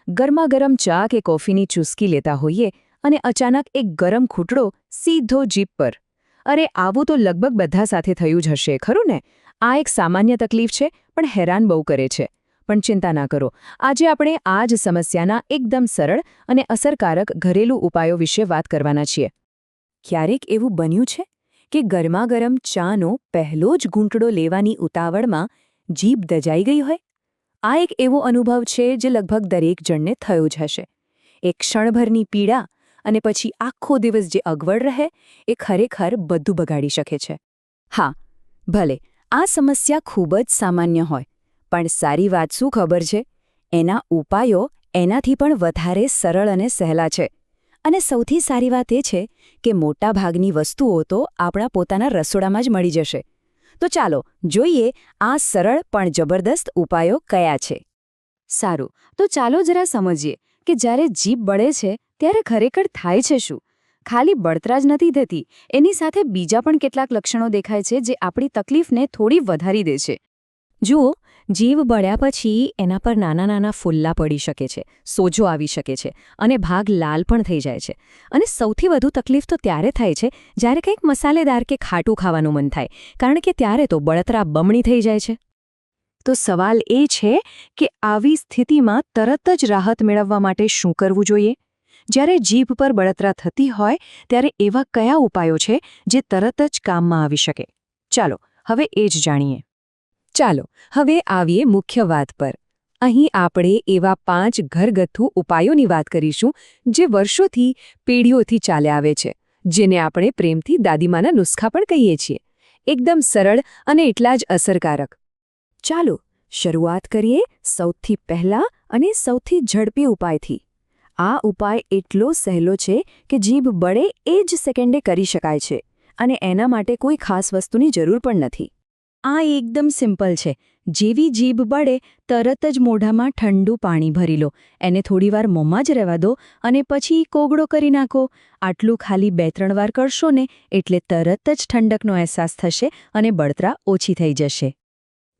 ગરમાગરમ ચા કે કોફીની ચૂસકી લેતા હોઈએ અને અચાનક એક ગરમ ખૂટડો સીધો જીભ પર. અરે આવું તો લગભગ બધા સાથે થયું જ હશે, ખરું ને? આ એક સામાન્ય તકલીફ છે, પણ હેરાન બહુ કરે છે. પણ ચિંતા ના કરો, આજે આપણે આ જ સમસ્યાના એકદમ સરળ અને અસરકારક ઘરેલું ઉપાયો વિશે વાત કરવાના છીએ. ક્યારેક એવું બન્યું છે કે ગરમાગરમ ચાનો પહેલો જ ઘૂંટડો લેવાની ઉતાવળમાં જીભ દજાઈ ગઈ હોય? આ એક એવો અનુભવ છે જે લગભગ દરેક જણને થયો જ હશે. એક ક્ષણભરની પીડા અને પછી આખો દિવસ જે અગવડ રહે એ ખરેખર બધું બગાડી શકે છે. હા, ભલે આ સમસ્યા ખૂબ જ સામાન્ય હોય, પણ સારી વાત શું ખબર છે? એના ઉપાયો એનાથી પણ વધારે સરળ અને સહેલા છે. અને સૌથી સારી વાત એ છે કે મોટાભાગની વસ્તુઓ તો આપણા પોતાના રસોડામાં જ મળી જશે. તો ચાલો જોઈએ આ સરળ પણ જબરદસ્ત ઉપાયો કયા છે. સારું, તો ચાલો જરા સમજીએ કે જ્યારે જીભ બળે છે ત્યારે ખરેખર થાય છે શું? ખાલી બળતરા જ નથી થતી, એની સાથે બીજા પણ કેટલાક લક્ષણો દેખાય છે જે આપણી તકલીફને થોડી વધારી દે છે. જુઓ, જીભ બળ્યા પછી એના પર નાના નાના ફુલ્લા પડી શકે છે, સોજો આવી શકે છે અને ભાગ લાલ પણ થઈ જાય છે. અને સૌથી વધુ તકલીફ તો ત્યારે થાય છે જ્યારે કંઈક મસાલેદાર કે ખાટું ખાવાનું મન થાય, કારણ કે ત્યારે તો બળતરા બમણી થઈ જાય છે. તો સવાલ એ છે કે આવી સ્થિતિમાં તરત જ રાહત મેળવવા માટે શું કરવું જોઈએ? જ્યારે જીભ પર બળતરા થતી હોય ત્યારે એવા કયા ઉપાયો છે જે તરત જ કામમાં આવી શકે? ચાલો હવે એ જ જાણીએ. ચાલો હવે આવીએ મુખ્ય વાત પર. અહીં આપણે એવા 5 ઘરગથ્થુ ઉપાયોની વાત કરીશું જે વર્ષોથી, પેઢીઓથી ચાલ્યા આવે છે, જેને આપણે પ્રેમથી દાદીમાના નુસ્ખા પણ કહીએ છીએ. એકદમ સરળ અને એટલા જ અસરકારક. ચાલો શરૂઆત કરીએ સૌથી પહેલા અને સૌથી ઝડપી ઉપાયથી. આ ઉપાય એટલો સહેલો છે કે જીભ બળે એ જ સેકન્ડે કરી શકાય છે, અને એના માટે કોઈ ખાસ વસ્તુની જરૂર પણ નથી. આ એકદમ સિમ્પલ છે. જેવી જીભ બળે તરત જ મોઢામાં ઠંડુ પાણી ભરી લો, એને થોડીવાર મોંમાં જ રહેવા દો અને પછી કોગળો કરી નાખો. આટલું ખાલી 2-3 વાર કરશો ને એટલે તરત જ ઠંડકનો અહેસાસ થશે અને બળતરા ઓછી થઈ જશે.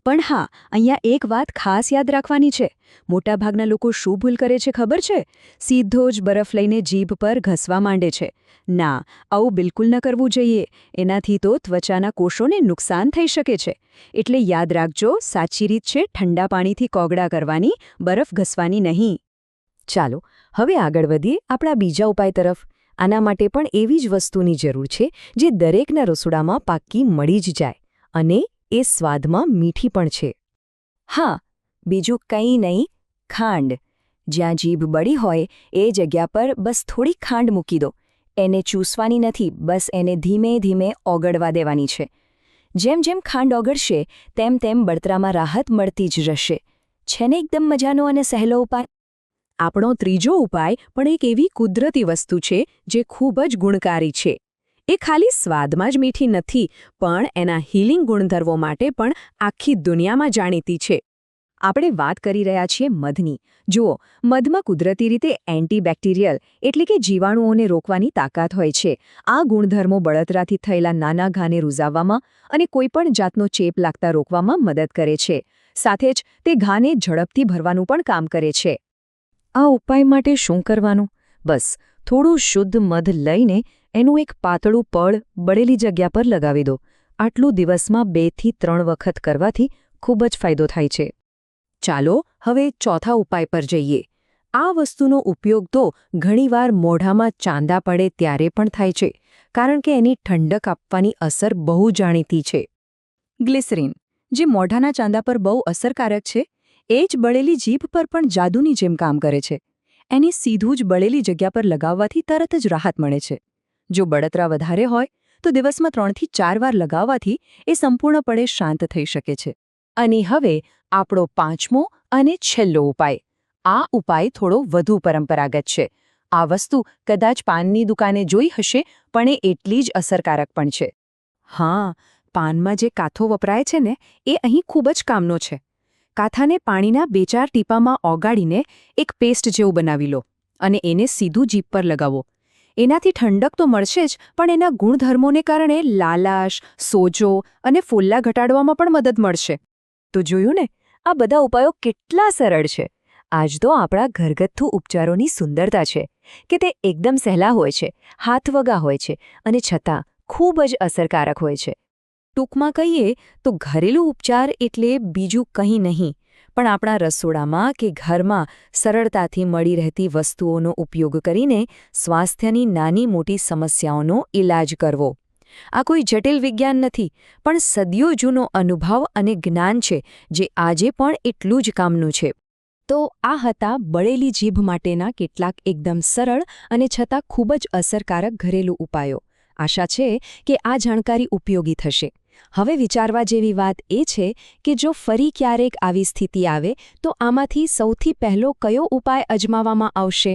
પણ હા, અહીંયા એક વાત ખાસ યાદ રાખવાની છે. મોટાભાગના લોકો શું ભૂલ કરે છે ખબર છે? સીધો જ બરફ લઈને જીભ પર ઘસવા માંડે છે. ના, આવું બિલકુલ ન કરવું જોઈએ. એનાથી તો ત્વચાના કોષોને નુકસાન થઈ શકે છે. એટલે યાદ રાખજો, સાચી રીત છે ઠંડા પાણીથી કોગળા કરવાની, બરફ ઘસવાની નહીં. ચાલો હવે આગળ વધીએ આપણા બીજા ઉપાય તરફ. આના માટે પણ એવી જ વસ્તુની જરૂર છે જે દરેકના રસોડામાં પાક્કી મળી જ જાય, અને એ સ્વાદમાં મીઠી પણ છે. હા, બીજું કંઈ નહીં, ખાંડ. જ્યાં જીભ બળી હોય એ જગ્યા પર બસ થોડી ખાંડ મૂકી દો. એને ચૂસવાની નથી, બસ એને ધીમે ધીમે ઓગળવા દેવાની છે. જેમ જેમ ખાંડ ઓગળશે તેમ તેમ બળતરામાં રાહત મળતી જ રહેશે. છે ને એકદમ મજાનો અને સહેલો ઉપાય? આપણો ત્રીજો ઉપાય પણ એક એવી કુદરતી વસ્તુ છે જે ખૂબ જ ગુણકારી છે. એ ખાલી સ્વાદમાં જ મીઠી નથી, પણ એના હીલિંગ ગુણધર્મો માટે પણ આખી દુનિયામાં જાણીતી છે. આપણે વાત કરી રહ્યા છીએ મધની. જુઓ, મધમાં કુદરતી રીતે એન્ટીબેક્ટેરિયલ એટલે કે જીવાણુઓને રોકવાની તાકાત હોય છે. આ ગુણધર્મો બળતરાથી થયેલા નાના ઘાને રૂઝાવવામાં અને કોઈપણ જાતનો ચેપ લાગતા રોકવામાં મદદ કરે છે. સાથે જ તે ઘાને ઝડપથી ભરવાનું પણ કામ કરે છે. આ ઉપાય માટે શું કરવાનું? બસ થોડું શુદ્ધ મધ લઈને એનું એક પાતળું પડ બળેલી જગ્યા પર લગાવી દો. આટલું દિવસમાં 2 થી 3 વખત કરવાથી ખૂબ જ ફાયદો થાય છે. ચાલો હવે ચોથા ઉપાય પર જઈએ. આ વસ્તુનો ઉપયોગ તો ઘણીવાર મોઢામાં ચાંદા પડે ત્યારે પણ થાય છે, કારણ કે એની ઠંડક આપવાની અસર બહુ જાણીતી છે. ગ્લિસરીન, જે મોઢાના ચાંદા પર બહુ અસરકારક છે, એ જ બળેલી જીભ પર પણ જાદુની જેમ કામ કરે છે. એની સીધું જ બળેલી જગ્યા પર લગાવવાથી તરત જ રાહત મળે છે. જો બળતરા વધારે હોય તો દિવસમાં 3 થી 4 વાર લગાવવાથી એ સંપૂર્ણપણે શાંત થઈ શકે છે. અને હવે આપણો 5મો અને છેલ્લો ઉપાય. આ ઉપાય થોડો વધુ પરંપરાગત છે. આ વસ્તુ કદાચ પાનની દુકાને જોઈ હશે, પણ એ એટલી જ અસરકારક પણ છે. હા, પાનમાં જે કાથો વપરાય છે ને, એ અહીં ખૂબ જ કામનો છે. કાથાને પાણીના 2-4 ટીપામાં ઓગાળીને એક પેસ્ટ જેવું બનાવી લો અને એને સીધું જીભ પર લગાવો. એનાથી ઠંડક તો મળશે જ, પણ એના ગુણધર્મોને કારણે લાલાશ, સોજો અને ફોલ્લા ઘટાડવામાં પણ મદદ મળશે. તો જોયું ને, આ બધા ઉપાયો કેટલા સરળ છે. આજ તો આપણા ઘરગથ્થુ ઉપચારોની સુંદરતા છે કે તે એકદમ સહેલા હોય છે, હાથવગા હોય છે અને છતાં ખૂબ જ અસરકારક હોય છે. ટૂંકમાં કહીએ તો ઘરેલું ઉપચાર એટલે બીજું કંઈ નહીં, પણ આપણા રસોડામાં કે ઘરમાં સરળતાથી મળી રહેતી વસ્તુઓનો ઉપયોગ કરીને સ્વાસ્થ્યની નાની મોટી સમસ્યાઓનો ઈલાજ કરવો. આ કોઈ જટિલ વિજ્ઞાન નથી, પણ સદીઓ જૂનો અનુભવ અને જ્ઞાન છે જે આજે પણ એટલું જ કામનું છે. તો આ હતા બળેલી જીભ માટેના કેટલાક એકદમ સરળ અને છતાં ખૂબ જ અસરકારક ઘરેલું ઉપાયો. આશા છે કે આ જાણકારી ઉપયોગી થશે. હવે વિચારવા જેવી વાત એ છે કે જો ફરી ક્યારેક આવી સ્થિતિ આવે તો આમાંથી સૌથી પહેલો કયો ઉપાય અજમાવવામાં આવશે?